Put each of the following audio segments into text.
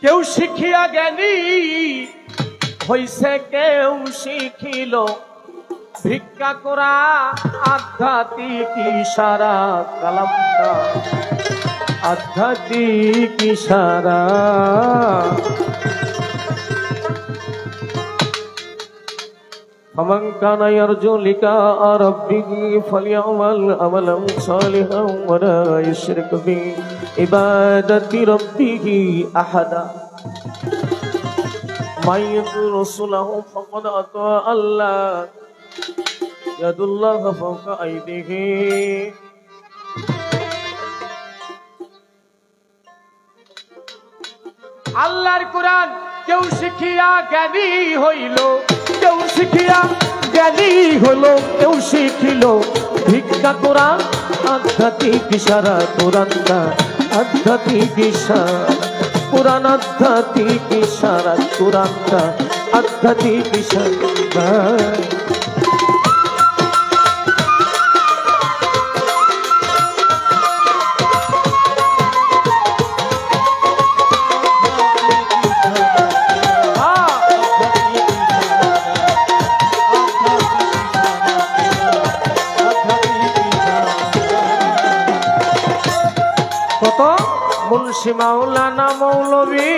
কেউ শিখিয়া জ্ঞানী হইছে, কেউ শিখিল ভিক্ষা করা আধ্যাত্মিক ইশারা। কালামটা আধ্যাত্মিক ইশারা। فمن كان يرجو لقاء ربه فليعمل عملا صالحا ولا يشرك بعبادة ربه أحدا من يطع رسوله فقد أطاع الله يد الله فوق أيديهم আল্লাহর কোরআন কেউ শিখিয়া জ্ঞানী হইল, কেউ শিখিয়া জ্ঞানী হলো, কেউ শিখিল ভিক্ষা করা আধ্যাত্মিক ইশারা। কোরআনটা আধ্যাত্মিক ইশারা, কোরআন আধ্যাত্মিক ইশারা, কোরআনটা আধ্যাত্মিক ইশারা। মুন্সি মাওলানা মৌলভী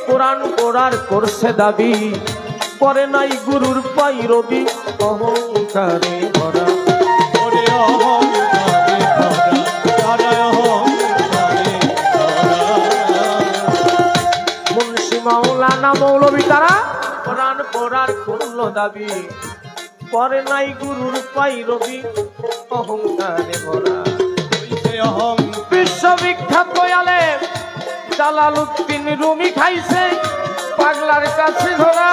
কোরআন পড়ার করছে দাবি, পরে নাই গুরুর পাইরবি অহংকারে ভরা। মুন্সি মাওলানা মৌলভী তারা কোরআন পড়ার করলো দাবি, পরে নাই গুরুর পাইরবি অহংকারে ভরা। বিশ্ববিখ্যাত আলেম জালালউদ্দিন রুমি খাইছে পাগলার কাছে ধরা।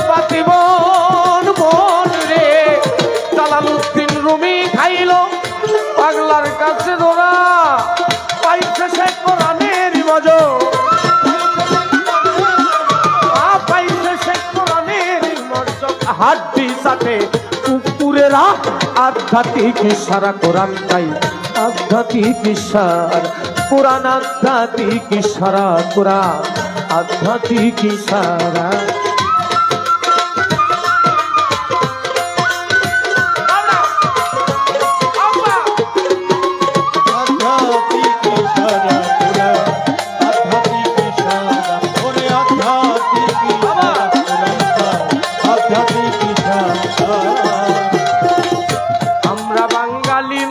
পাতিবন বন রে জালালউদ্দিন রুমি খাইল পাগলার কাছে ধরা। পাইছে সে কোরআনের মজো, পাইছে সে কোরআনের মজো। হাড্ডি সাথে কুকুরেরা আধ্যাত্মিক ইশারা। কোরআন তাই আধ্যাত্মিক ইশারা, কোরআন আধ্যাত্মিক ইশারা, কোরআন আধ্যাত্মিক ইশারা।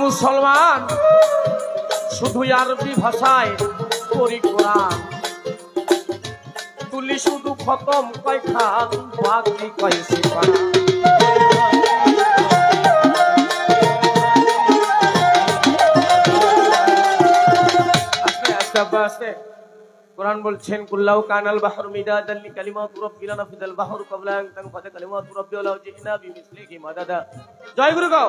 মুসলমান শুধু আরবি ভাষায় পড়ি কোরআন, তুলি শুধু খতম কয় খান বাকি কয় সিপারা। আস্তে কোরআন বলছেন কুল্লাহু কানাল বাহরু মিদাদান লিকালিমাতি রাব্বিনা নাফিদাল বাহরু ক্বাবলা আন তানফাদা কালিমাতু রাব্বি ওয়া লাউ জি'না বিমিসলিহি মাদাদা। জয় গুরু গাও।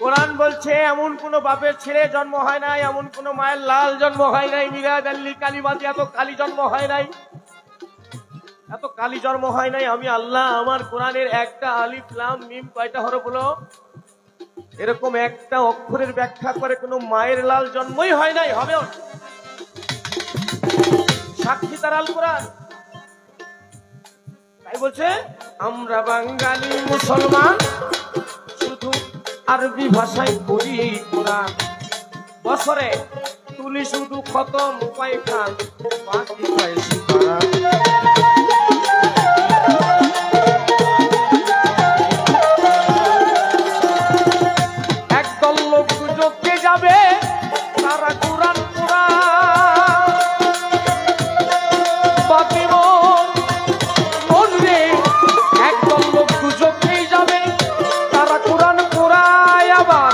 কোরআন বলছে এমন কোন বাপের ছেলে জন্ম হয় নাই, এমন কোন মায়ের লাল জন্ম হয় নাই, মিলাদাল লিকালিমাতি এত কালি জন্ম হয় নাই, এত কালি জন্ম হয় নাই। আমি আল্লাহ আমার কোরআনের একটা আলিফ লাম মিম কয়টা হরফ হলো, এরকম একটা অক্ষরের ব্যাখ্যা করে কোন মায়ের লাল জন্মই হয় নাই, হবেও না। সাক্ষী তার আল কোরআন। তাই বলছে আমরা বাঙালি মুসলমান শুধু আরবি ভাষায় পড়ি কোরআন, বছরে তুলি শুধু খতম কয় খান বাকি কয় সিপারা। একদল লোক দুজকে যাবে তারা কোরআন পড়া। একদল লোক দুজকেই যাবে তারা কোরআন পড়ায়, আবার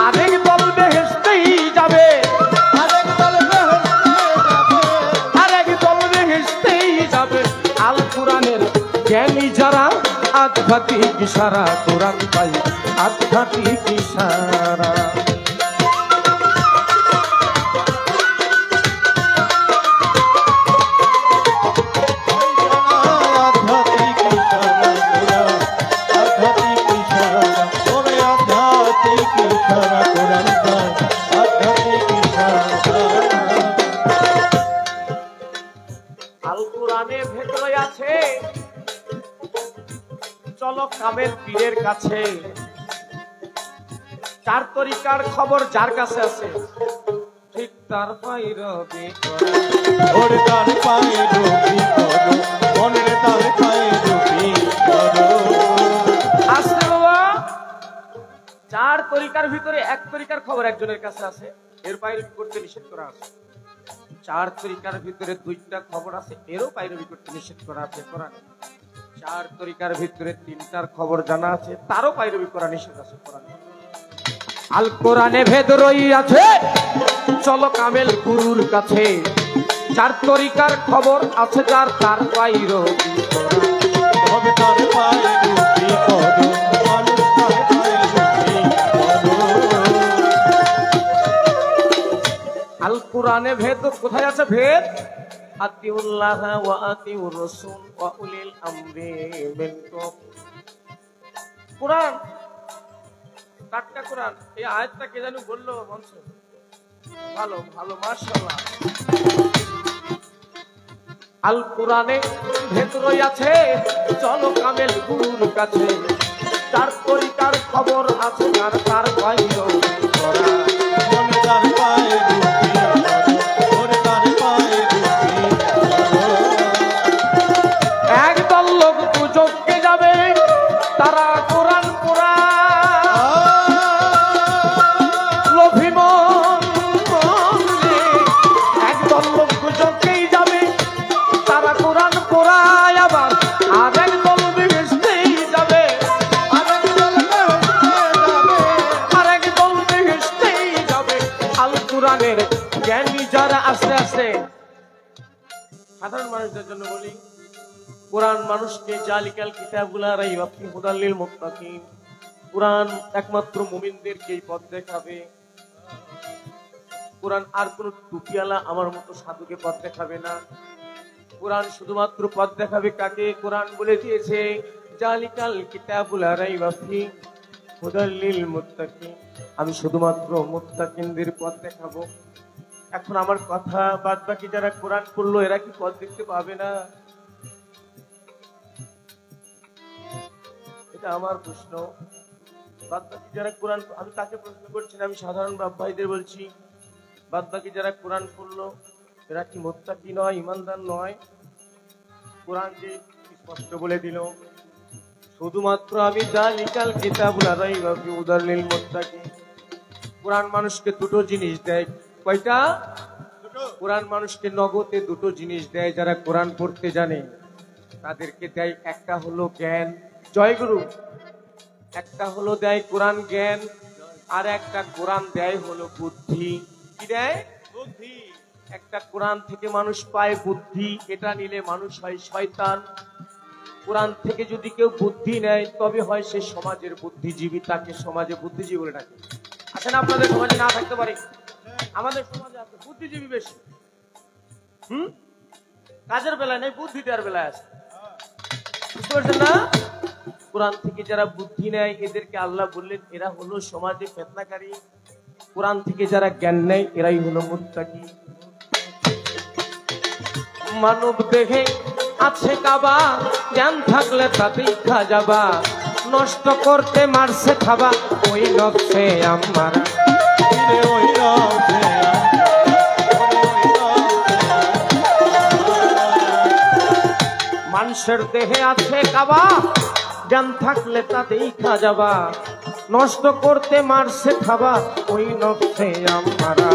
আরেক দল বেহেশতেই যাবে, আরেক দল বেহেশতেই যাবে। আল কোরআনের জ্ঞানী যারা আধ্যাত্মিক ইশারা, কোরআন পাই আধ্যাত্মিক ইশারা। কামেল পীরের কাছে। চার তরিকার খবর যার কাছে আছে, ঠিক তার পায়রবি করো, ওরে তার পায়রবি করো, মনের তার পায়রবি করো। আসলে বাবা, চার তরিকার ভিতরে এক তরিকার খবর একজনের কাছে আছে, এর পায়রবি করতে নিষেধ করা আছে। চার তরিকার ভিতরে দুইটা খবর আছে, এরও পায়রবি করতে নিষেধ করা আছে কোরআনে। চার তরিকার ভিতরে তিনটার খবর জানা আছে, তারও পায়রবি করা নিষেধ আছে কোরআনে। আল কোরআনে ভেদ রইয়াছে, চলো কামেল গুরুর কাছে। চার তরিকার খবর আছে যার, তার পায়রবি করা। তবে তার পায়রবি করো, মানুষ তার পায়রবি করো। আল কোরআনে ভেদ কোথায় আছে? ভেদ আতিউল্লাহ ওয়া আতিউর রাসূল ওয়া উলিল আমরি মিনকুম। কোরআন টাটকা কোরআন। এই আয়াতটা কে জানি বললো মঞ্চে? ভালো ভালো, মাশাআল্লাহ। আল কোরআনে ভেদ রইয়াছে, চলো কামেল গুরুর কাছে। চার তরিকার খবর আছে আর তার পায়রবি করা। মনে তার পায়রবি করো, ওরে তার পায়রবি করো। একদল লোক দুজকে যাবে, তারা কোরআন পড়া লোভী মন মনে। একদল লোক দুজকেই যাবে, তারা কোরআন পড়ায় আবার আর একদল বেহেশতেই যাবে, আর একদল বেহেশতেই যাবে। আল কোরআনের জ্ঞানী যারা আস্তে আস্তে, সাধারণ মানুষদের জন্য বলি, কোরআন মানুষকে জালিকাল কিতাবুলা রাইবা ফি হুদাল লিল মুত্তাকিন। কোরআন একমাত্র মুমিনদেরকেই পথ দেখাবে। কোরআন আর কোন টুপিওয়ালা আমার মতো সাধুকে পথ দেখাবে না। কোরআন শুধুমাত্র পথ দেখাবে কাকে? কোরআন বলে দিয়েছে জালিকাল কিতাবুলা রাইবা ফি হুদাল লিল মুত্তাকিন। আমি শুধুমাত্র মুত্তাকিনদের পথ দেখাবো। এখন আমার কথা, বাদ বাকি যারা কোরআন পড়লো এরা কি পথ দেখতে পাবে না? এটা আমার প্রশ্ন। বাদ বাকি যারা কোরআন, আমি তাকে প্রশ্ন করছি না, আমি সাধারণ বাপ ভাইদের বলছি, বাদ বাকি যারা কোরআন পড়লো এরা কি মুত্তাকি নয়, ইমানদার নয়? কোরআন যে স্পষ্ট বলে দিল শুধুমাত্র আমি জালিকাল কিতাবুল রাইবা ফি হুদাল লিল মুত্তাকিন। কোরআন মানুষকে দুটো জিনিস দেয়। কয়টা? কোরআন মানুষকে নগদে দুটো জিনিস দেয়। যারা কোরআন পড়তে জানে তাদেরকে দেয়, একটা হলো জ্ঞান, জয়গুরু, একটা হলো দেয় কোরআন জ্ঞান, আর একটা কোরআন দেয় হলো বুদ্ধি। কি দেয়? বুদ্ধি। একটা কোরআন থেকে মানুষ পায় বুদ্ধি, এটা নিলে মানুষ হয় শয়তান। কোরআন থেকে যদি কেউ বুদ্ধি নেয় তবে হয় সে সমাজের বুদ্ধিজীবী, তাকে সমাজে বুদ্ধিজীবী বলে ডাকে। আসেন, আপনাদের সমাজে না থাকতে পারে, আমাদের সমাজে আছে বুদ্ধিজীবী বেশি। কাজের বেলায় নেই, বুদ্ধি দেওয়ার বেলায় আছে। বুঝতে পারছেন না? কোরআন থেকে যারা বুদ্ধি নেয় এদেরকে আল্লাহ বললেন এরা হলো সমাজে ফিতনাকারী। কোরআন থেকে যারা জ্ঞান নেয় এরাই হলো মুত্তাকি। মানব দেহে আছে কাবা, জ্ঞান থাকলে তাতেই খা যাবা। নষ্ট করতে মারছে খাবা, ওই নফসে আমারা। ওই নফসে মানুষের দেহে আছে কাবা, জ্ঞান থাকলে তাতেই খা যাবা। নষ্ট করতে মারছে খাবা, ওই নফসে আমারা।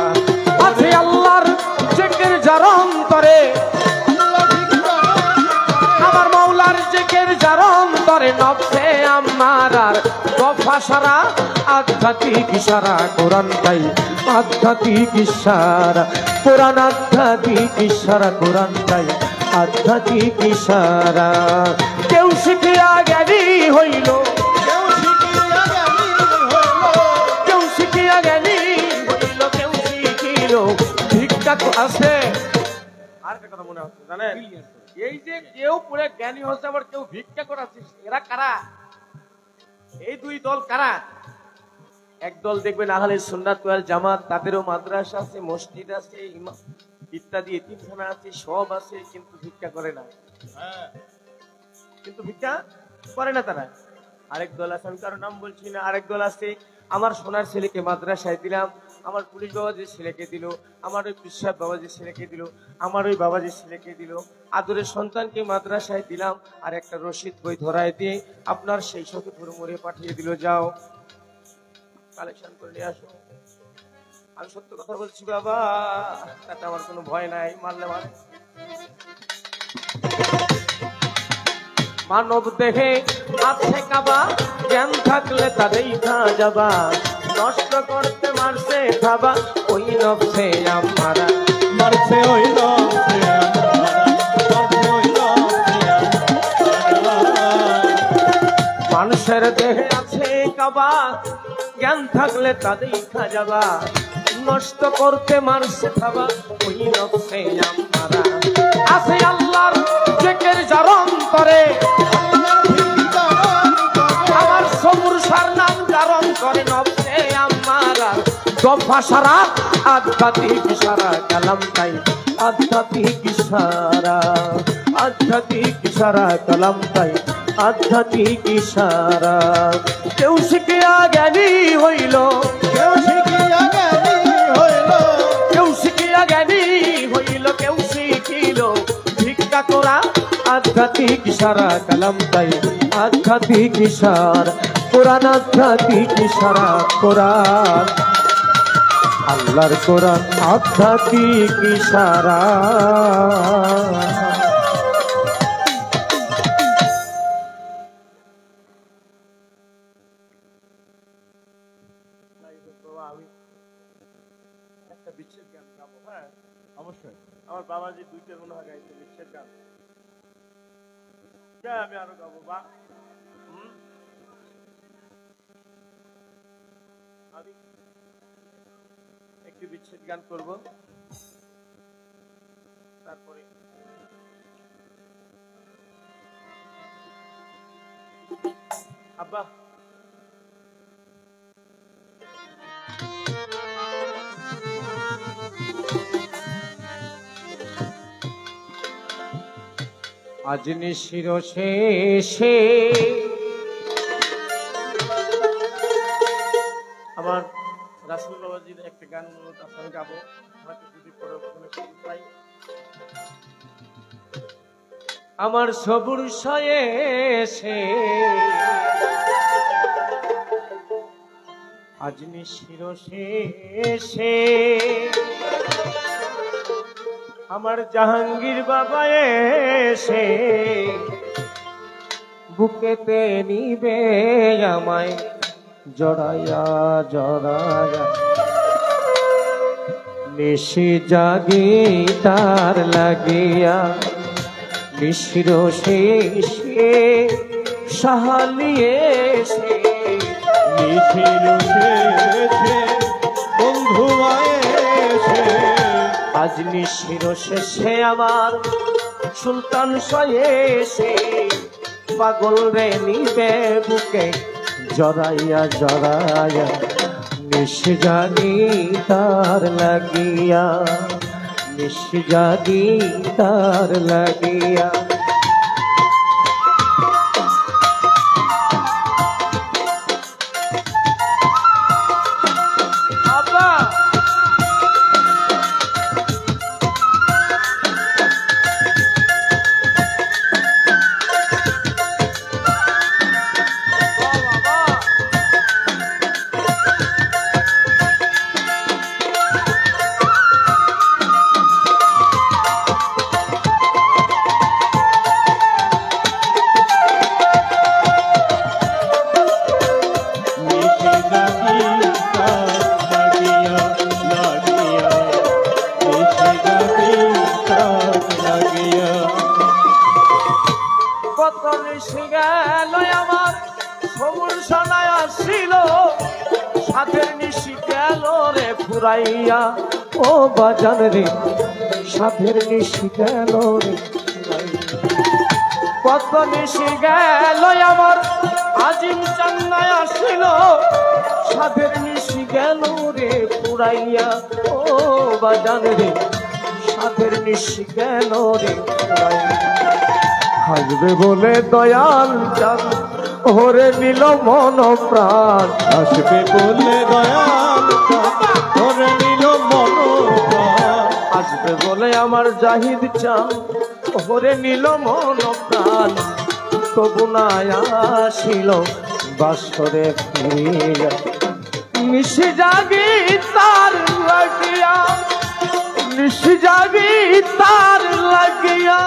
আছে আল্লাহর জিকির যার অন্তরে, আমার মাওলার জিকির যার অন্তরে, নফসে আমারার দফা সারা আধ্যাত্মিক ইশারা। কোরআন তাই আধ্যাত্মিক ইশারা, কোরআন আধ্যাত্মিক ইশারা, কোরআন তাই আধ্যাত্মিক ইশারা। কেউ শিখিয়া জ্ঞানী হইল, কেউ শিখিয়া জ্ঞানী হইল, কেউ শিখিল ভিক্ষা আছে। আর একটা কথা মনে হচ্ছে জানেন, এই যে কেউ পুরো জ্ঞানী হচ্ছে আবার কেউ ভিক্ষা করাচ্ছে, এরা কারা? এই দুই দল কারা? একদল দেখবেন আহলে সুন্নাত ওয়াল জামাত, তাদেরও মাদ্রাসা আছে, মসজিদ আছে, ইত্যাদি এতিমখানা আছে, সব আছে, কিন্তু ভিক্ষা করে না। কিন্তু ভিক্ষা করে না তারা। আরেক দল আছে, আমি কারো নাম বলছি না, আরেক দল আছে আমার সোনার ছেলেকে মাদ্রাসায় দিলাম, আমার পুলিশ বাবাজির ছেলেকে দিল, আমার ওই পিসাব বাবাজির ছেলেকে দিল, আমার ওই বাবাজির ছেলেকে দিল, আদরের সন্তানকে মাদ্রাসায় দিলাম, আর একটা রশিদ বই ধরায় দিয়ে আপনার সেই সখী মরে পাঠিয়ে দিল, যাও কালেকশন করে নিয়ে আসো। আমি সত্য কথা বলছি বাবা, তাতে আমার কোনো ভয় নাই, মারলে মারে। মানব দেহে আছে কাবা, জ্ঞান থাকলে তাদের খা যাবা, নষ্ট করতে মারছে খাবা ওই নবসে আমারা, মারছে ওই নবসে আমারা, মারছে ওই নবসে আমারা। মানুষের দেহে আছে কাবা, জ্ঞান থাকলে তাদের খা যাবা, নষ্ট করতে মারছে খাবা ওই নবসে আমারা। আছে আল্লাহর জিকির জারম করে, আমার সবুর সার নাম জারম করে নবসে আমারা। দফা সারা আধ্যাত্মিক সারা কালাম তাই, আধ্যাত্মিক ইশারা, আধ্যাত্মিক ইশারা কালাম তাই, আধ্যাত্মিক ইশারা। কেউ শিখিয়া জ্ঞানী হইল, কেউ শিখিয়া জ্ঞানী হইল, কেউ শিখিয়া জ্ঞানী হইল, কেউ শিখিল ভিক্ষা করা, আধ্যাত্মিক ইশারা কালাম তাই, আধ্যাত্মিক ইশারা কোরআন, আধ্যাত্মিক ইশারা কোরআন, আল্লাহর কোরআন আধ্যাত্মিক ইশারা। আমি একটা বিচ্ছেদ গান গাবো, হ্যাঁ অবশ্যই। আমার বাবাজি দুইটার মনে হয় গাইছে বিচ্ছেদ গান, আমি আরো গাবো বা আমি একটি বিচ্ছেদ গান করব, তারপরে আব্বা আজ নিশির শেষে আমার রাসূল বাবাজির একটা গান অনুরোধ আছে, আমি গাবো, হয়তো যদি পরবর্তীতে সুযোগ পাই। আমার সবুর শেষে আজ নিশির শেষে আমার জাহাঙ্গীর বাবা এসে বুকেতে নিবে আমায় জড়াইয়া জড়াইয়া, নিশি জাগি তার লাগিয়া, নিশির শেষে সাহালিয়ে সে, নিশির শেষে বন্ধু এসে, আজ নিশির শেষে আমার সুলতান সয়েছে, পাগল রে নিবে বুকে জড়াইয়া জড়াইয়া, নিশ জাগি তার লাগিয়া, নিশ জাগি তার লাগিয়া। ফুরাইয়া ও বাজান রে, সাধের নিশি গেল রে, কত নিশি গেল আমার আজিম চান্নায় আসিল, সাধের নিশি গেল রে ফুরাইয়া ও বাজান রে, সাধের নিশি গেল রে ফুরাইয়া। হাসবে বলে দয়াল চাঁদ ওরে নিল মন প্রাণ আসবে বলে দয়াল ওরে নিল মন প্রাণ আসবে বলে আমার জাহিদ চান ওরে নিল মন প্রাণ তবু না আসিল বাসরে ফিরিয়া নিশি জাগি তার লাগিয়া নিশি জাগি তার লাগিয়া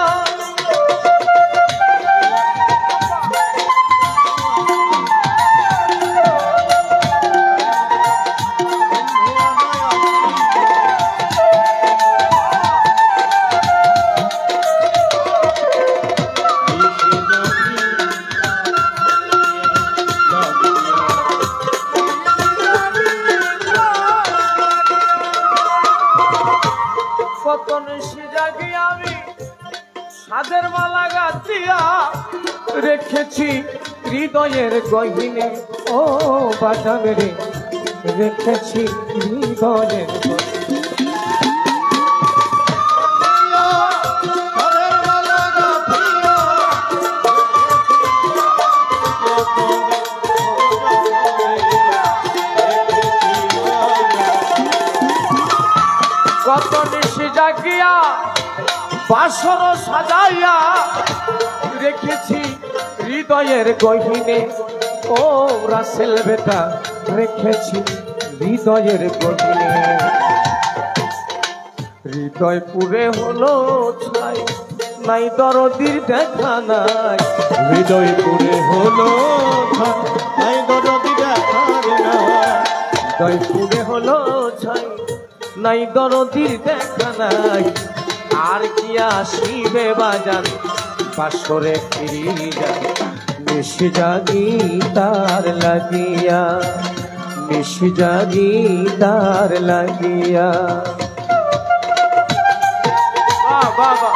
কত নিশি জাগি আমি সাদের মালা গাছিয়া রেখেছি হৃদয়ের গহিনে ও বাজানে রে রেখেছি হৃদয়ের গহিনে কত নিশি জাগিয়া বাসর সাজাইয়া রেখেছি হৃদয়ের গহিনে ও রাসেল বেটা রেখেছি হৃদয়ের গহিনে হৃদয় পুরে হলো ছাই নাই দরদির দেখা নাই হৃদয় পুরে হলো নাই দরদি দেখার না হৃদয় পুরে হলো ছাই নাই দরদির দেখা নাই আর কি আসিবে বাজান বাসরে ফিরি যায় নিশি জাগি তার লাগিয়া নিশি জাগি তার লাগিয়া বাবা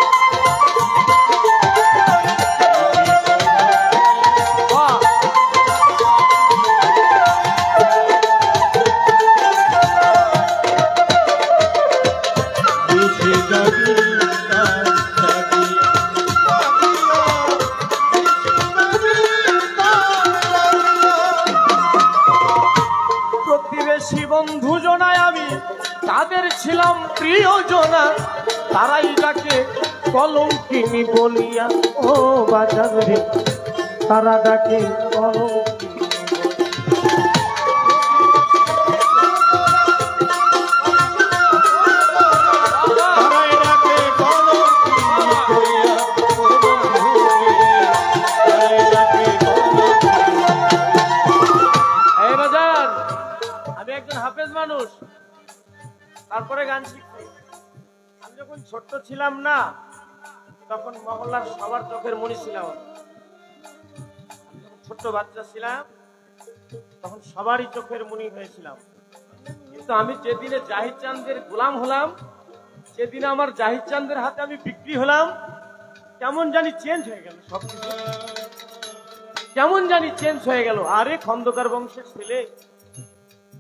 প্রতিবেশী বন্ধু জনায় আমি তাদের ছিলাম প্রিয়জনা তারাই ডাকে কলঙ্কিনী বলিয়া ও বাজার রে তারা ডাকে কলঙ্কিনী হাফেজ মানুষ তারপরে গান শিখছি আমি যখন ছোট্ট ছিলাম না তখন মহল্লার সবার চোখের মনি ছিলাম ছোট্ট বাচ্চা ছিলাম তখন সবারই চোখের মনি হয়েছিলাম কিন্তু আমি যেদিনে জাহিদ চাঁদের গোলাম হলাম সেদিন আমার জাহিদ চাঁদের হাতে আমি বিক্রি হলাম কেমন জানি চেঞ্জ হয়ে গেল সবকিছু কেমন জানি চেঞ্জ হয়ে গেল আরে খন্দকার বংশের ছেলে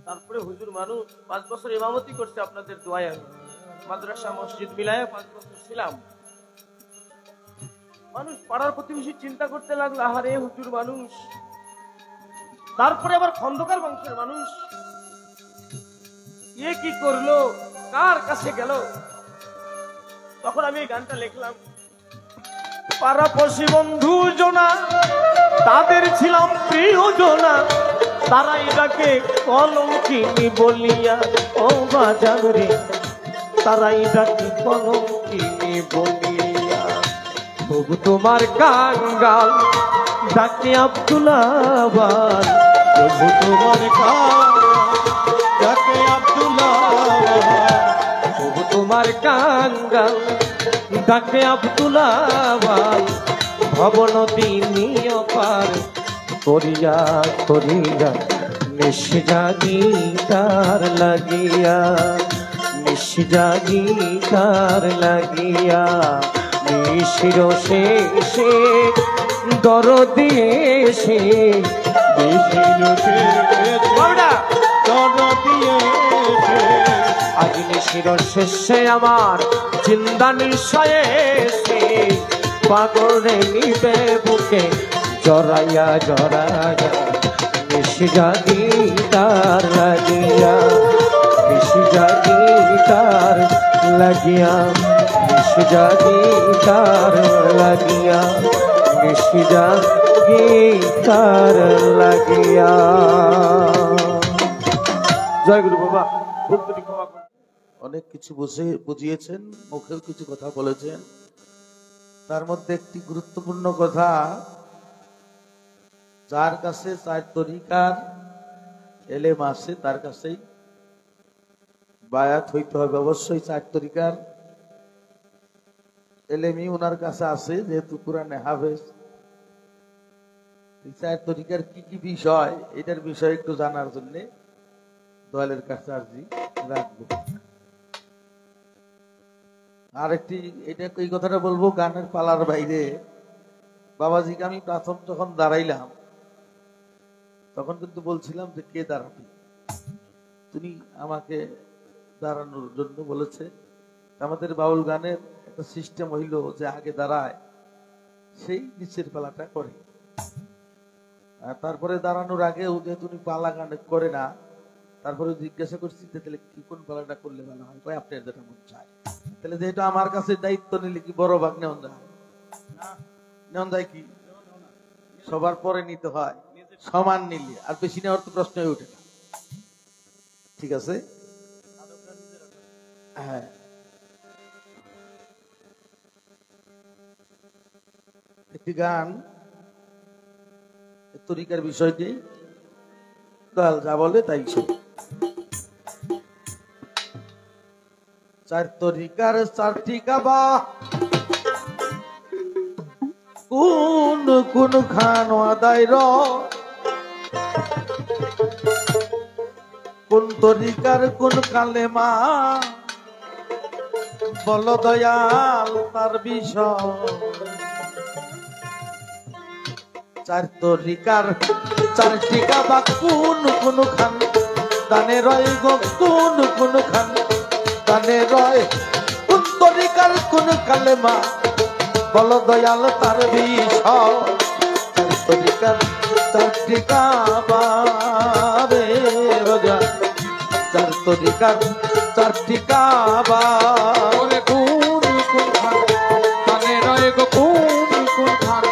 তারপরে হুজুর মানুষ 5 বছর ইমামতি করছে আপনাদের দোয়ায় মাদ্রাসা মসজিদ মিলায় 5 বছর ছিলাম মানুষ পাড়ার প্রতিবেশী চিন্তা করতে লাগলো আরে হুজুর মানুষ তারপরে আবার খন্দকার বংশের মানুষ এ কি করলো কার কাছে গেল তখন আমি এই গানটা লিখলাম পাড়াপড়শি বন্ধু জনা তাদের ছিলাম প্রিয়জনা তারাই ডাকে কলঙ্কিনী বলিয়া ও বাজার রে তারাই ডাকে কলঙ্কিনী বলিয়া তবু তোমার কাঙ্গাল ডাকে আব্দুল্লাহ তবু তোমার ডাকে আব্দুল্লাহ তবু তোমার কাঙ্গাল ডাকে আব্দুল্লাহ ভবন দিনীয় পার করিয়া করিয়া নিশি জাগি তার লাগিয়া নিশি জাগি তার লাগিয়া নিশির শেষে দরদি এসে নিশির দরদি এসে আজ নিশির শেষে আমার জিন্দা নিশ্চয় এসে পাগলে নিবে বুকে জরাইয়া জরাইয়া নিশি জাগি তার লাগিয়া নিশি জাগি তার লাগিয়া নিশি জাগি তার লাগিয়া নিশি জাগি তার লাগিয়া। জয় গুরু বাবা, ভুল ত্রুটি ক্ষমা করুন। অনেক কিছু বুঝিয়েছেন, মুখেও কিছু কথা বলেছেন। তার মধ্যে একটি গুরুত্বপূর্ণ কথা, যার কাছে চার তরিকার এলেম আছে তার কাছেই বায়াত হইতে হবে। অবশ্যই চার তরিকার এলেমই ওনার কাছে আছে, যেহেতু কোরআনে হাফেজ। চার তরিকার কি কি বিষয়, এটার বিষয়ে একটু জানার জন্য দয়ালের কাছে আরজি রাখবো। আর একটি এটা এই কথাটা বলবো, গানের পালার বাইরে বাবাজিকে আমি প্রথম যখন দাঁড়াইলাম তখন কিন্তু বলছিলাম যে কে দাঁড়াবি, তিনি আমাকে দাঁড়ানোর জন্য বলেছে। আমাদের বাউল গানের একটা সিস্টেম হইল যে আগে দাঁড়ায় সেই নিচের পালাটা করে, আর তারপরে দাঁড়ানোর আগে যেহেতু উনি পালা গান করে না, তারপরে জিজ্ঞাসা করছি তাহলে কি কোন পালাটা করলে ভালো হয়, ভাই আপনার যেটা মন চায়। তাহলে যেহেতু আমার কাছে দায়িত্ব নিলে কি বড় ভাগ নেওয়া যায়? নেওয়া যায় কি? সবার পরে নিতে হয়, সমান নিলে আর বেশি নেওয়ার তো প্রশ্ন হয়ে ওঠে না। ঠিক আছে, হ্যাঁ। একটি গান তরিকার বিষয়টি দয়াল যা বলে তাই শোন। চার তরিকার চারটি কাবা, কোন কোন খান আদায় র, কোন তরিকার কোন কালেমা, বল দয়াল তার বিষয়। চার তরিকার চারটি কাবা, কোন কোন খান দানে রয় গো, কোন কোন খান দানে রয়, কোন তরিকার কোন কালেমা, বল দয়াল তার বিষয়। চার তরিকার চারটি কাবা রে রাজা, চার তরিকার চারটি কাবা, কোন কোন খান দানে রয় গো, কোন কোন খান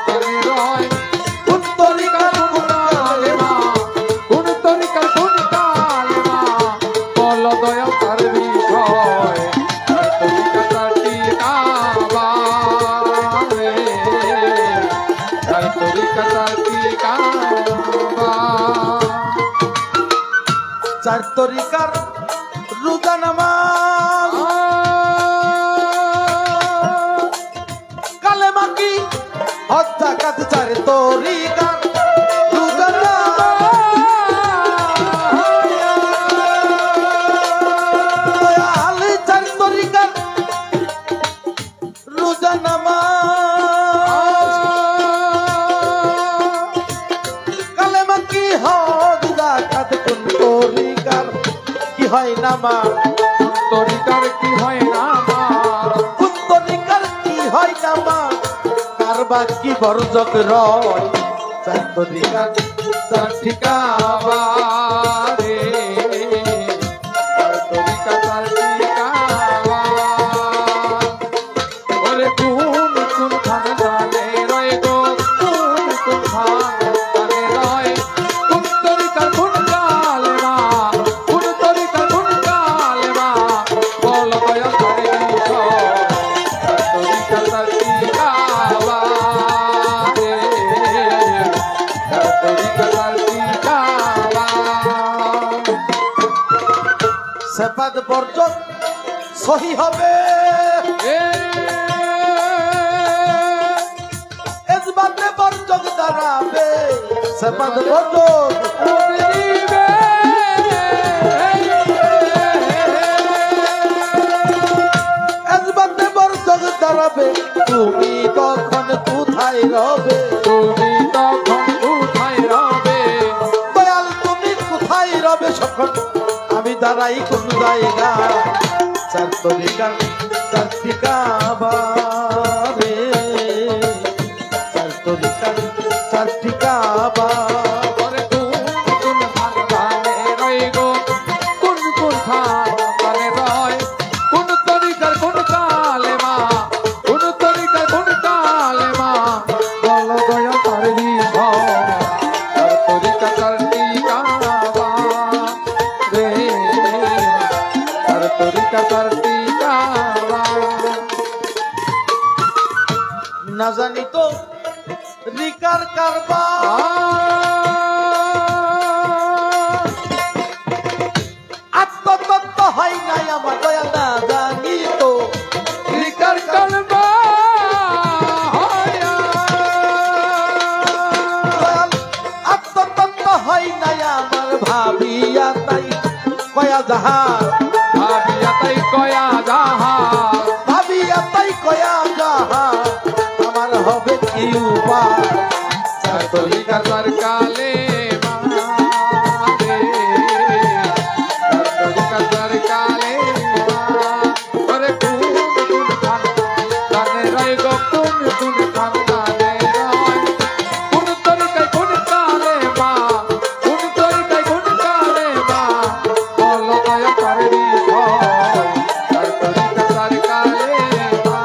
দানে রয়, কোন তরিকার কোন কালেমা, কোন তরিকার কোন কালেমা, বল দয়াল তার বিষয়। তরিকা চারটি কাবা রে, তরিকা চারটি কাবা। চার তরিকার রোজা নামাজ, কালেমা কি হজ যাকাত, চার তরিকার রোজা নামাজ, চার তরিকার রোজা নামাজ, কালেমা কি হজ যাকাত, কোন তরিকার কি হয় নামাজ, তরিকার কি হয় না কোন তরিকার কি হয় নামাজ, কার বা কি বর্জক রয়। চার তরিকার চারটি কাবা রে, তরিকা চারটি কাবা। ওরে কোন কোন খান জানে রয় গো, কোন কোন খান জানে রয়, কোন তরিকার কোন কালেমা, কোন তরিকার কোন কালেমা, বল দয়াল তার বিষয়। তরিকা চারটি কাবা রে, তরিকা চারটি কাবা। সেপাদ বর্জক সহি হবে, এজবাতে বর্জক দাঁড়াবে, সেপাদ বর্জক এজবাতে বর্জক দাঁড়াবে, তুমি তখন কোথায় রবে, তুমি তখন কোথায় রবে, দয়াল তুমি কোথায় রবে, সখন আমি দাঁড়াই কোন জায়গা। চার তরিকার চারটি কাবা রে, চার তরিকার বাবা ওরে কোন খানদানে রয় গো কোন খানদানে রয় কোন তরিকার কোন কালেমা কোন তরিকার কোন কালেমা বলো দয়া তার বিষয় তার তরিকা তার ঠিকানা রে তার তরিকা তার ঠিকানা না জানি তো রিকার কারবার আত্মতত্ত্ব হয় নাই আমার দয়াল না জানি তো রিকার কালবা দয়াল আত্মতত্ত্ব হয় নাই আমার ভাবিয়া তাই কয়া জাহার ভাবিয়া তাই কয়া যাহা ভাবিয়া তাই কয়া জাহার আমার হবে কি উপায় তরিকা তার কালে তরিকা তার কালে ওরে কোন খান তানে রয় গো কোন খান তানে রয় কোন তরিকায় কোন কালে মা কোন তরিকায় কোন কালে মা বলো দয়া তার বিষয় তার তরিকা তার কালে মা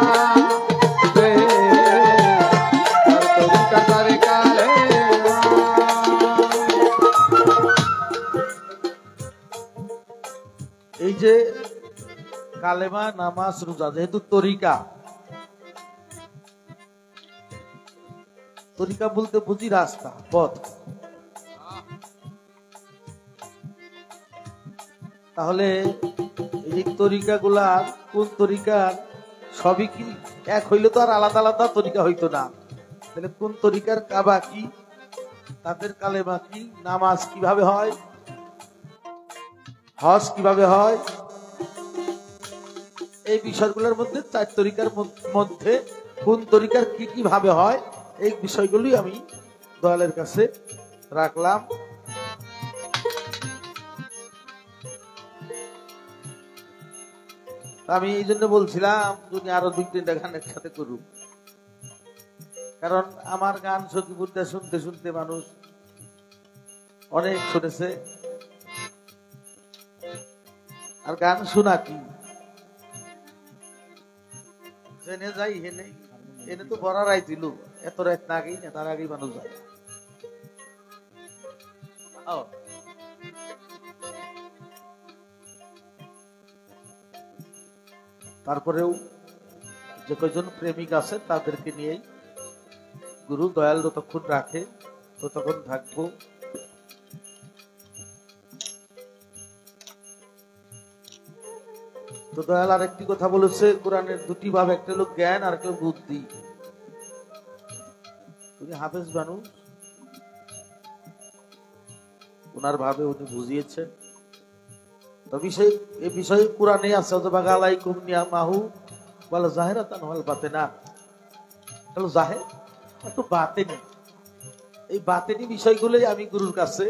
রে তার তরিকা তার কালে মা এই যে কালেমা নামাজ রোজা যেহেতু তরিকা তরিকা বলতে বুঝি রাস্তা পথ তাহলে এই যে তরিকা গুলা কোন তরিকার সবই কি এক হইলে তো আর আলাদা আলাদা তরিকা হইতো না তাহলে কোন তরিকার কাবা কি তাদের কালেমা কি নামাজ কিভাবে হয় হজ কিভাবে হয় এই বিষয়গুলোর মধ্যে চার তরিকার মধ্যে কোন তরিকার কি কি ভাবে হয় এই বিষয়গুলি আমি দয়ালের কাছে রাখলাম আমি এই জন্য বলছিলাম তুমি আরো 2-3টা গান একসাথে করুক কারণ আমার গান সখীপুরটা শুনতে শুনতে মানুষ অনেক শুনেছে আর গান শোনা কি জেনে যাই হেনে এনে তো বড় রায় দিল এত রাত না আগেই না তার আগেই মানুষ যায় তারপরেও যে কয়জন প্রেমিক আছে তাদেরকে নিয়েই গুরু দয়াল যতক্ষণ রাখে ততক্ষণ থাকবো তো দয়াল আর একটি কথা বলেছে কোরআনের দুটি ভাব একটা হলো জ্ঞান আর একটা বুদ্ধি তুমি হাফেজ বানু ওনার ভাবে উনি বুঝিয়েছেন তো এই বিষয়ে কোরআনে আছে বাগালাইকুম নিয়ামাহু বলে জাহেরাতান ওয়াল বাতিনা হলো জাহের একটু বাতেনি এই বাতেনি বিষয়গুলোই আমি গুরুর কাছে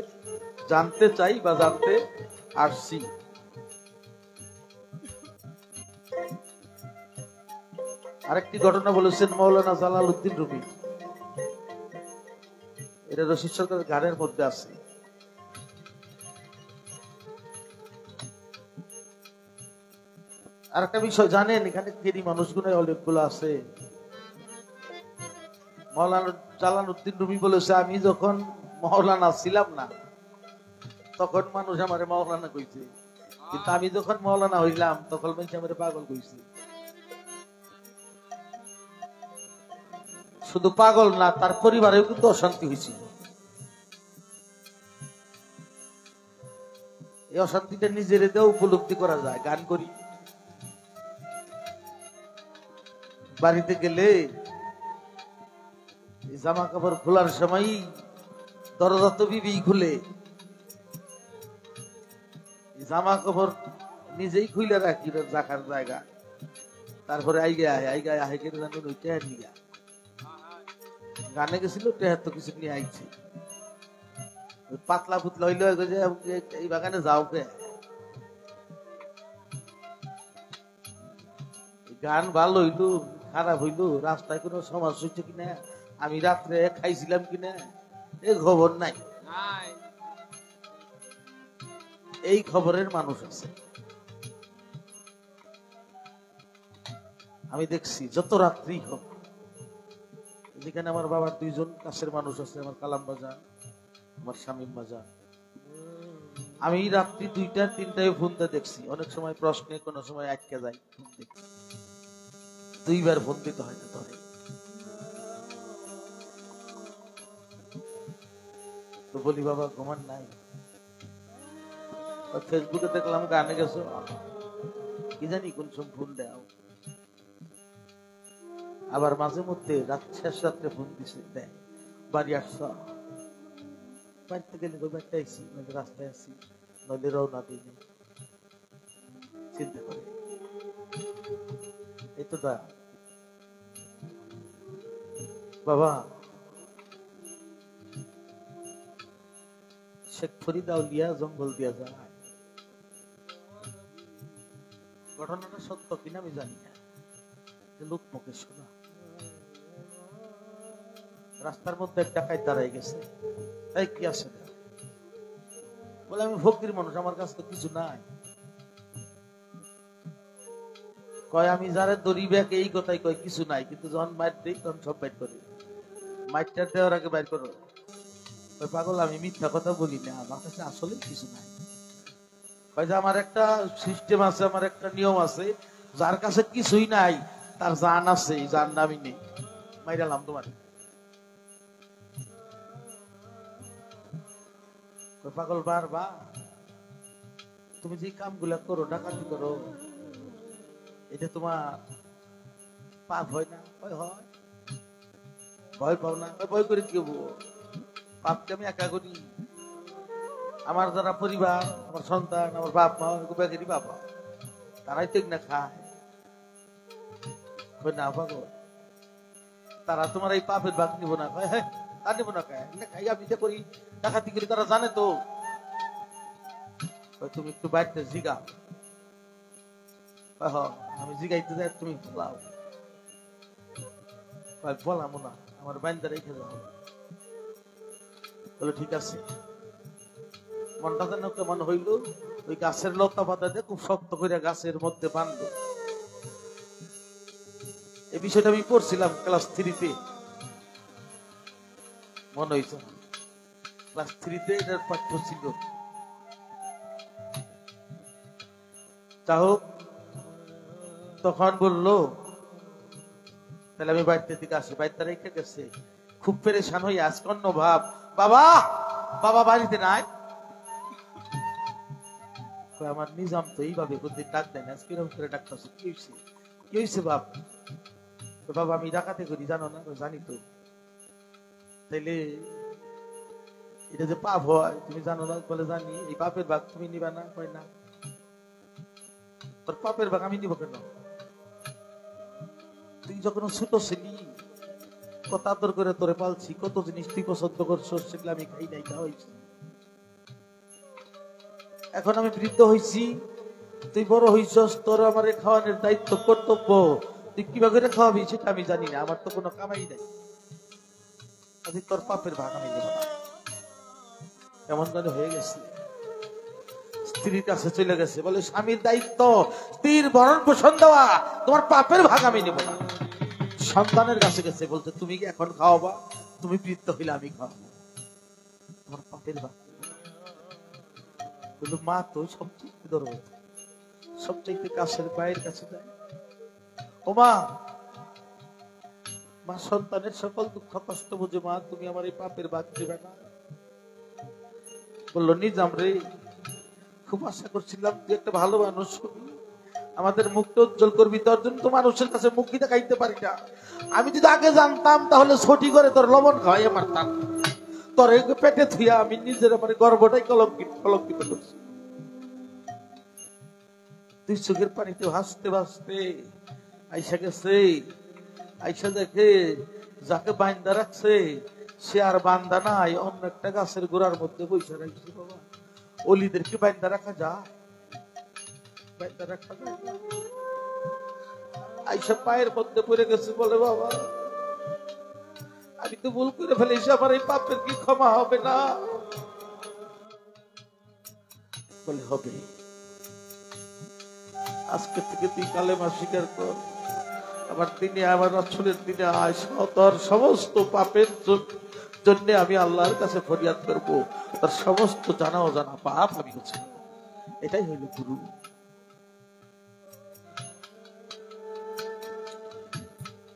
জানতে চাই বা জানতে আসছি আরেকটি ঘটনা বলেছেন মৌলানা জালালউদ্দিন রুমি এটা রশিদ সরকারের গানের মধ্যে আছে আর একটা বিষয় জানেন এখানে জ্ঞানী মানুষগুলো অনেকগুলো আছে মৌলানা জালালউদ্দিন রুমি বলেছে আমি যখন মৌলানা ছিলাম না তখন মানুষ আমারে মৌলানা কইছে কিন্তু আমি যখন মৌলানা হইলাম তখন মানুষ আমারে পাগল কইছে শুধু পাগল না তার পরিবারেও কিন্তু অশান্তি হয়েছিল এই অশান্তিটা নিজের দেও উপলব্ধি করা যায় গান করি বাড়িতে গেলে জামা কাপড় খোলার সময় দরজা তো বিবি খুলে জামা কাপড় নিজেই খুলে রাখি রাখার জায়গা তারপরে আইগা আহে কেন জানেন ওই টেহার নিয়া গানে গেছিল টেহার তো কিছু নিয়ে আইছে পাতলা পুতলা হইলো এই বাগানে যাও কে গান ভালো হইলো খারাপ হইলো রাস্তায় কোনো সমস্যা হচ্ছে কিনা আমি রাত্রে খাইছিলাম কিনা এ খবর নাই। নাই এই খবরের মানুষ আছে। আমি দেখছি যত রাত্রি হোক, যেখানে আমার বাবার দুইজন কাছের মানুষ আছে, আমার কালাম বাজান, আমার শামীম বাজান, আমি রাত্রি 2টা 3টায় ফোনটা দেখছি। অনেক সময় প্রশ্নে কোনো সময় আটকে যাই, ফোন দেখি। 2বার ফোন দিতে হয় না ধরে। তো বলি বাবা ঘুমান নাই? ফেসবুকে দেখলাম গানে গেছো, কি জানি কোন সময় ফোন দেও। আবার মাঝে মধ্যে শেষ রাত্রে ফোন দিছে, দেয় বাড়ি আসছ, বাড়িতে গেলে বাড়িতে আইসি, নইলে রাস্তায় আছি, নইলে রওনা দিই। চিন্তা করে এই তো দা বাবা। শেখ ফরিদ আউলিয়া জঙ্গল দিয়া যায়, ঘটনাটা সত্য কিনা আমি জানি না, লোক মুখে শোনা। রাস্তার মধ্যে এক ডাকাত দাঁড়াই গেছে, তাই কি আছে বলে, আমি ফকির মানুষ, আমার কাছে তো কিছু নাই। কয় আমি যারা দড়ি ব্যাগ এই কথাই কয় কিছু নাই, কিন্তু যখন মাইর দিই তখন সব বাইর করে। মাইরটা দেওয়ার আগে বাইর করো। পাগল, আমি মিথ্যা কথা বলি না, আমার কাছে আসলে কিছু নাই। কয় যে আমার একটা সিস্টেম আছে, আমার একটা নিয়ম আছে, যার কাছে কিছুই নাই তার জান আছে, জান নামই নেই। মাইরালাম তোমার। পাগল বারবা, তুমি যে কামগুলা করো, ডাকাতি করো, এটা তোমার পাপ হয় না? হয়। ভয় পাও না? ভয় করে কি হবো? পাপকে আমি একা করি। আমার যারা পরিবার, আমার সন্তান, আমার বাপ মা, বেগেরই বাবা, তারাই তো না খায় না পাগল। তারা তোমার এই পাপের ভাগ নিব না, হ্যাঁ তা নেবো না, খাই আমি যে করি, ডাকাতি করি, তারা জানে তো। তুমি একটু বাইরে জিগা, আমি জিগাইতে যাই, তুমি বলাও। বলাম না, আমার বাইন্দা রেখে যাও। বলে ঠিক আছে। মনটা যেন কেমন হইল, ওই গাছের লতা পাতা দিয়ে খুব শক্ত করে গাছের মধ্যে বাঁধলো। এই বিষয়টা আমি পড়ছিলাম ক্লাস 3-তে, মনে হয়েছে ক্লাস 3-তে এটার পাঠ্য ছিল। তা হোক, তখন বললো তাহলে আমি বাড়িতে দিকে আসি। বাড়িতে রেখে গেছে, খুব পেরেশান হয়ে আজকন্ন ভাব, বাবা বাবা বাড়িতে নাই। আমার নিজাম তো এইভাবে কোনদিন ডাক দেয় না, কিরকম করে ডাকতেছে, কি হয়েছে কি হয়েছে বাপ? বাবা আমি ডাকাতে করি, জানো না? জানি তো। তাইলে এটা যে পাপ হয় তুমি জানো না? বলে জানি। এই পাপের ভাগ তুমি নিবা না? কয় না। তোর পাপের ভাগ আমি নিব কেন? তুই যখন ছোট ছিলি, কত আদর করে তোরে পালছি, কত জিনিস তুই পছন্দ করছো, সেগুলো আমি খাই নাই, খাওয়াইছি। এখন আমি বৃদ্ধ হয়েছি, তুই বড় হইছস, তোর আমার খাওয়ানোর দায়িত্ব, কর্তব্য। তুই কিভাবে করে খাওয়াবি সেটা আমি জানি না, আমার তো কোনো কামাই নাই। তোর পাপের ভাগ আমি নেব না। এমন মানে হয়ে গেছে। স্ত্রীর কাছে চলে গেছে, বলে স্বামীর দায়িত্ব স্ত্রীর ভরণ পোষণ দেওয়া, তোমার পাপের ভাগ আমি নেব না। সন্তানের কাছে গেছে, বলতে তুমি কি এখন খাওয়াবা? তুমি বৃদ্ধ হইলে আমি খাওয়াবো, তোমার পাপের ভাগ। বললো মা তো সবচেয়ে দরদ, সবচেয়ে কাছের ভাইয়ের কাছে যায়। ও মা, মা সন্তানের সকল দুঃখ কষ্ট বুঝে, মা তুমি আমার এই পাপের ভাগ দিবে না? বললো নিজাম রে, খুব আশা করছিলাম তুই একটা ভালো মানুষ হবি, আমাদের মুখটা উজ্জ্বল করবি, তোর জন্য তো মানুষের কাছে মুখ দিতে খাইতে পারি না। আমি যদি আগে জানতাম তাহলে ছটি করে তোর লবণ খাওয়াইয়া মারতাম, তোর পেটে থুইয়া আমি নিজের আমার গর্বটাই কলঙ্কিত করছি। তুই চোখের পানিতে ভাসতে ভাসতে আইসা গেছে, আইসা দেখে যাকে বান্দা রাখছে সে আর বান্দা নাই, অন্য একটা গাছের গোড়ার মধ্যে বসে রাখছে। বাবা, অলিদেরকে বান্দা রাখা যায়? বান্দা রাখা যায় না। আইসা পায়ের মধ্যে পড়ে গেছে, বলে বাবা আমি তো ভুল করে ফেলেছি, আমার এই পাপের কি ক্ষমা হবে না? বলে হবে, আজকে থেকে তুই কালেমা স্বীকার কর, আমার দিনে আমার রাসূলের দিনে আয়সা, তোর সমস্ত পাপের জন্য আমি আল্লাহর কাছে ফরিয়াদ করব, তার সমস্ত জানা অজানা পাপ আমি মুছে দেব। এটাই হইল গুরু।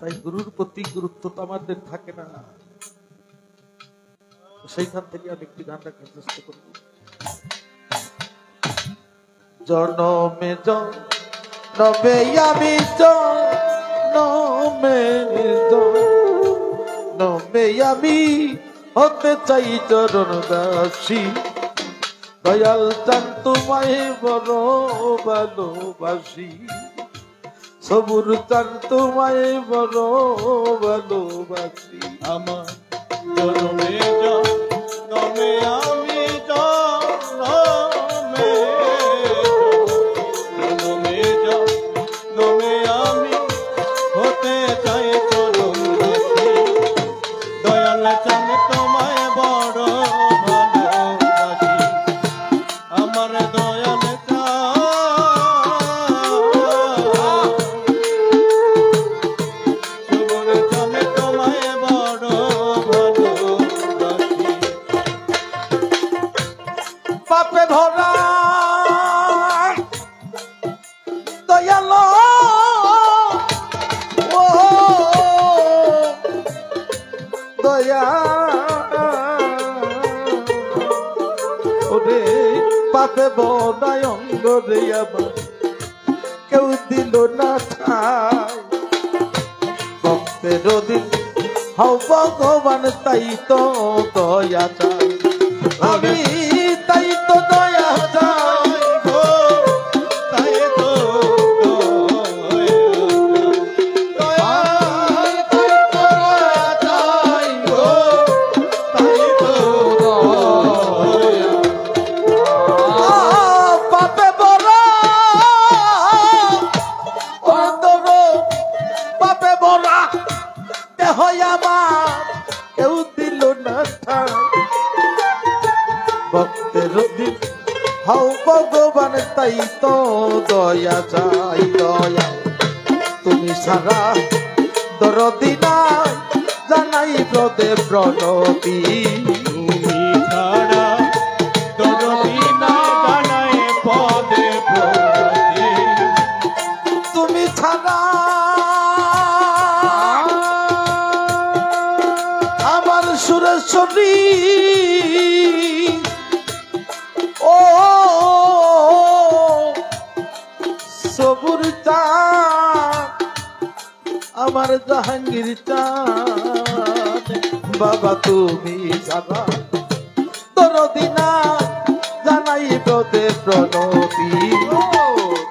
তাই গুরুর প্রতি গুরুত্ব তো আমাদের থাকে না। সেইখান থেকে আমি একটি গান রাখার চেষ্টা করব। জনমে জনমে আমি জনমে আমি হতে চাই চরণবাসী, দয়াল চান তোমায় বড় ভালোবাসি, সবুর চান তোমায় বড় ভালোবাসি। আমার জনমে জনমে আমি জনমে জনমে আমি হতে চাই চরণবাসী, দয়াল চান তোমায় বড় ভালোবাসি, আমার দয়াল পাপে ভরা দয়াল ও দয়া ওরে পাপে বদায় অঙ্গ রে আমার কেউ দিল না ঠাই, ভক্তের দিন হও ভগবান তাই তো দয়া চাই, আমি তাই তো দয়া চাই গো, তাই তো দয়া চাই গো, তাই তো পাপে বড়া অন্তর, পাপে বড়া দেহ আমার কেউ দিল না ঠাই, ভক্তের দিন হও ভগবান তাই তো দয়া চাই, দয়া তুমি সারা দরদি নাই জানাই প্রদে প্রণতি, তুমি ছাড়া দরদি না জানাই পদে প্রতি, তুমি ছাড়া আমার সুরেশ্বরী ও সবুর চাঁদ, আমার জাহাঙ্গীর চাঁদ, বাবা তুমি ছাড়া দরদি না জানাই প্রদে প্রণতি,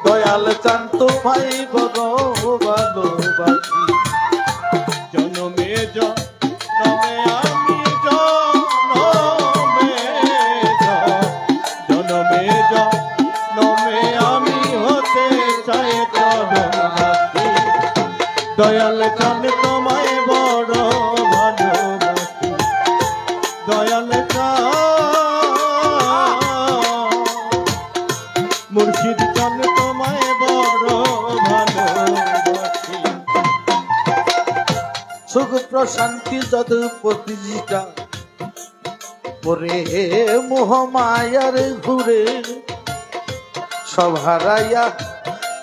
দয়াল চান তোমায় বড় ভালোবাসি, জনমে জনমে আমি জনমে জনমে জনমে আমি হতে চাই চরণবাসী, দয়াল চান তোমায় বড় ভালোবাসি, দয়াল মুর্শিদ চান তোমায় বড় ভালোবাসি, সুখ প্রশান্তি যদ প্রতিষ্ঠা পরে মোহমায়ার ঘুরে, সব হারাইয়া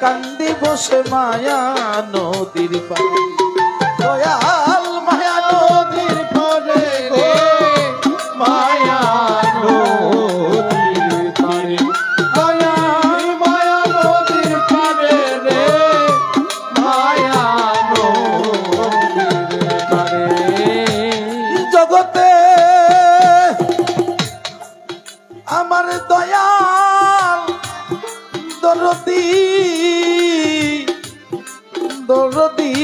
কান্দি বসে মায়া নদীর পারে, দয়াল মায়া নদীর পারে গো, মায়া নদীর তীরে, দয়াল মায়া নদীর পারে রে, মায়া নদীর পারে জগতে আমার দয়াল দরদি দরদি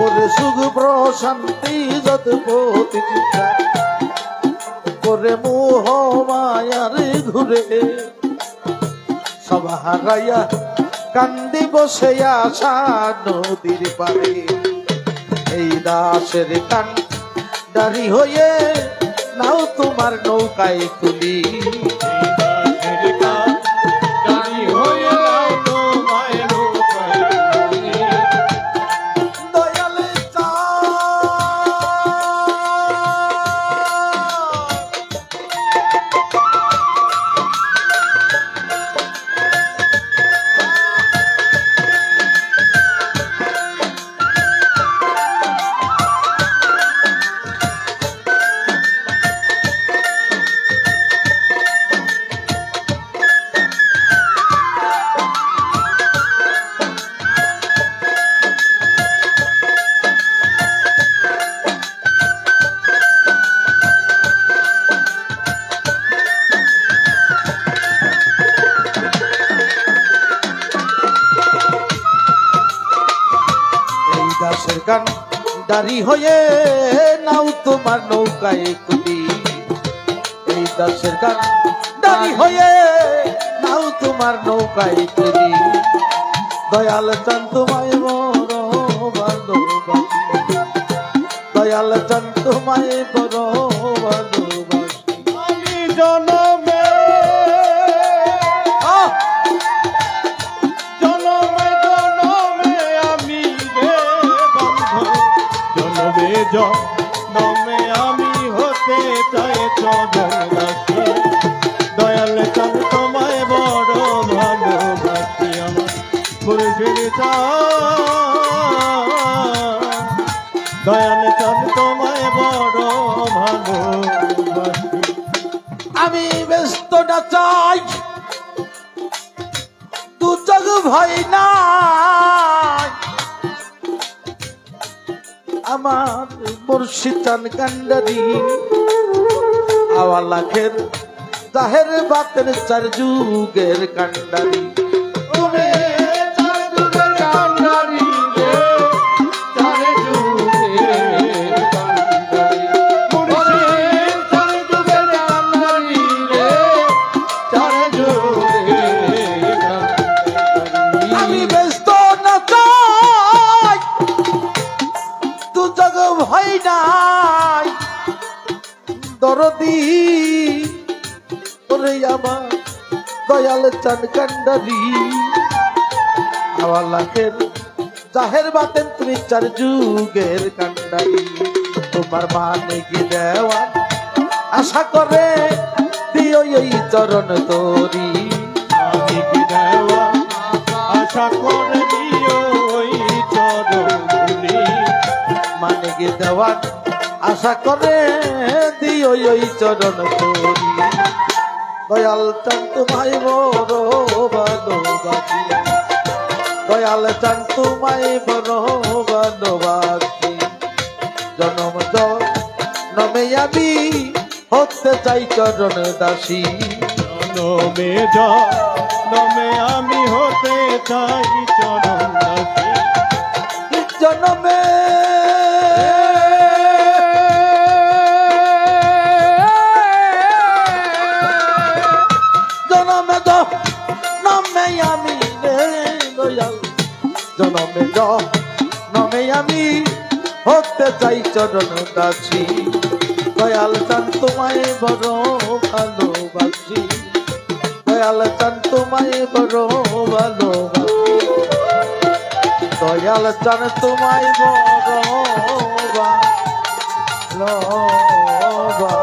ওরে সুখ প্রশান্তি যত প্রতিষ্ঠা করে মোহ মায়ার ঘুরে, সব হারাইয়া কান্দি বসে আসা নদীর পারে এই দাসের কান দাঁড়ি হয়ে নাও তোমার নৌকায় তুলি দয়ালে দাসের গান দাঁড়ি হয়ে নাও তোমার নৌকায় তুলি এই দাসের গান দাঁড়ি হয়ে নাও তোমার নৌকায় তুলি দয়াল চান তোমায় বড় ভালোবাসি দয়াল চান তোমায় বড় ভালোবাসি আমি জনমে জনমে জনমে আমি রে বন্ধু জনমে জনমে আমি হতে চাই চরণদাসী দয়াল চাঁদ তোমায় বড় ভালোবাসি আমার মুর্শিদ দয়াল চাঁদ তোমায় বড় ভালোবাসি আমি ব্যস্ত না চাই দু জগ ভয় না আমার মুর্শিদ চান কান্ডারি আওয়া লাখের জাহের বাতের চার যুগের কান্ডারি তুমি চার যুগের কান্ডারি রে চার যুগের কান্ডারি মুর্শিদ চার যুগের কান্ডারি রে চার যুগের কান্ডারি আমি ব্যস্ত না চাই দু জগ ভয় নাই দরদি ওরে আমার দয়াল চান কান্ডারি আমার লাখের জাহের বাতেন তুমি চার যুগের কান্ডারি তোমার মানে কি দেওয়া আশা করে দিও এই চরণ তোরি আমি কি দেওয়া আশা করে দিও ওই চরণধুলি মানে কি দেওয়া আশা করে দিও ওই চরণ তোরি দয়াল চান তোমায় বড় ভালোবাসি দয়াল চান তোমায় বড় ভালোবাসি জনম জনমে আমি হতে চাই চরণ দাসী জনমে জনমে আমি হতে চাই চরণদাসী জনমে জনমে জনমে আমি রে দয়াল জনমে জনমে আমি হতে চাই চরণ দাসী দয়াল চান তোমায় বড় ভালোবাসি দয়াল চান তোমায় বড় ভালোবাসি দয়াল চান তোমায় বড় ভালোবাসি